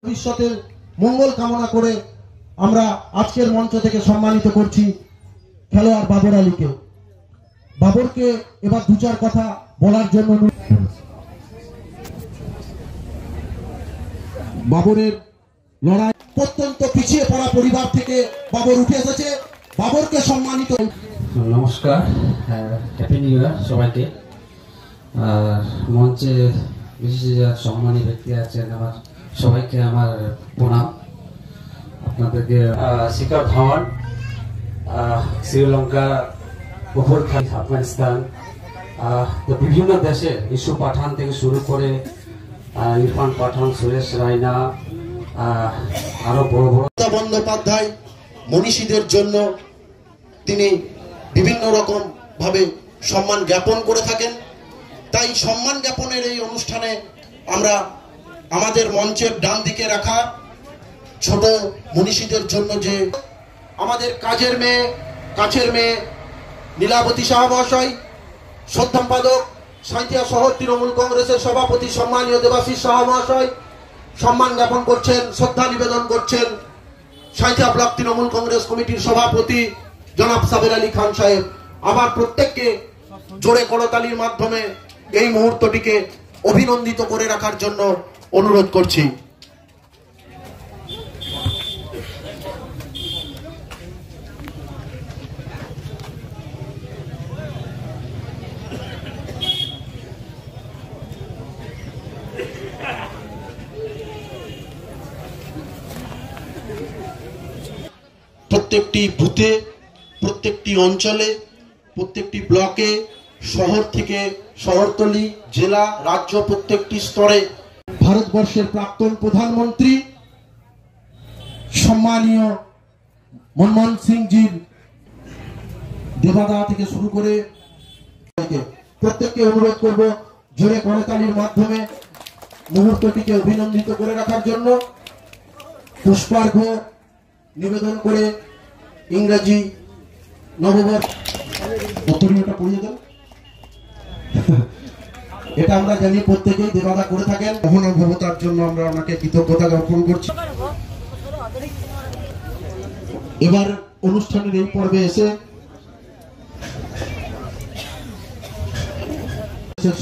ভবিষ্যতের মঙ্গল কামনা করে আমরা আজকের মঞ্চ থেকে সম্মানিত করছি খেলোয়াড় বাবর আলীকে। বাবরকে এবার দু চার কথা বলার জন্য বাবরের লড়াই অত্যন্ত পিছিয়ে পড়া পরিবার থেকে বাবর উঠে এসেছে। বাবরকে সম্মানিত। নমস্কার, হ্যাপি নিউ ইয়ার সবাইকে। আর মঞ্চে বিশেষ সম্মানী ব্যক্তি আছেন, আমার সবাইকে আমার প্রণাম। আপনাদেরকে শিখর ধাওয়ান, শ্রীলঙ্কা, আফগানিস্তান, তো বিভিন্ন দেশে ইস্যু পাঠান থেকে শুরু করে ইরফান পাঠান, সুরেশ রায়না, আরো বড় বড় বন্দ্যোপাধ্যায় মনীষীদের জন্য তিনি বিভিন্ন রকম ভাবে সম্মান জ্ঞাপন করে থাকেন। তাই সম্মান জ্ঞাপনের এই অনুষ্ঠানে আমরা আমাদের মঞ্চের ডান দিকে রাখা ছোট মনীষীদের জন্য যে আমাদের কাছের মেয়ে নীলাবতী শাহ মহাশয়, শ্রদ্ধাম্পাদক সাঁইথিয়া শহর তৃণমূল কংগ্রেসের সভাপতি সম্মানীয় দেবাশিস শাহ মহাশয় সম্মান জ্ঞাপন করছেন, শ্রদ্ধা নিবেদন করছেন সাঁইথিয়া ব্লক তৃণমূল কংগ্রেস কমিটির সভাপতি জনাব সাবের আলী খান সাহেব। আবার প্রত্যেককে জোরে করতালির মাধ্যমে এই মুহূর্তটিকে অভিনন্দিত করে রাখার জন্য অনুরোধ করছি। প্রত্যেকটি বুথে, প্রত্যেকটি অঞ্চলে, প্রত্যেকটি ব্লকে, শহর থেকে শহরতলি, জেলা, রাজ্য, প্রত্যেকটি স্তরে ভারতবর্ষের প্রাক্তন প্রধানমন্ত্রী সম্মানীয় মনমোহন সিংজির দেবাদা থেকে শুরু করে প্রত্যেককে অনুরোধ করব জোরে করতালির মাধ্যমে মুহূর্তটিকে অভিনন্দিত করে রাখার জন্য। পুষ্পার্ঘ নিবেদন করে ইংরেজি নববর্ষ উত্তরীয়টা পড়িয়ে দেন। এটা আমরা জানি প্রত্যেকেই দেবাদা করে থাকেন। মহানুভবতার জন্য আমরা ওনাকে কৃতজ্ঞতা জ্ঞাপন করছি। এবার অনুষ্ঠানের এই পর্বে এসে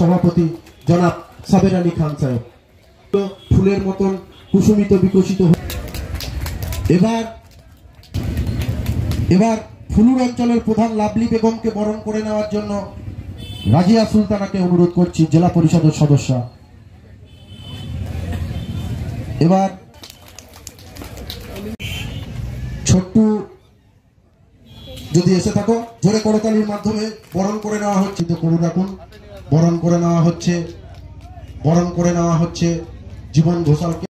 সভাপতি জনাব সাবের আলী খান সাহেব ফুলের মতন কুসুমিত বিকশিত। এবার ফুলুর অঞ্চলের প্রধান লাভলি বেগমকে বরণ করে নেওয়ার জন্য রাজিয়া সুলতানাকে অনুরোধ করছি, জেলা পরিষদের সদস্য। এবার ছোট্ট যদি এসে থাকো জোরে করতালির মাধ্যমে বরণ করে নেওয়া হচ্ছে। তো করু রাখুন। বরণ করে নেওয়া হচ্ছে জীবন ঘোষালকে।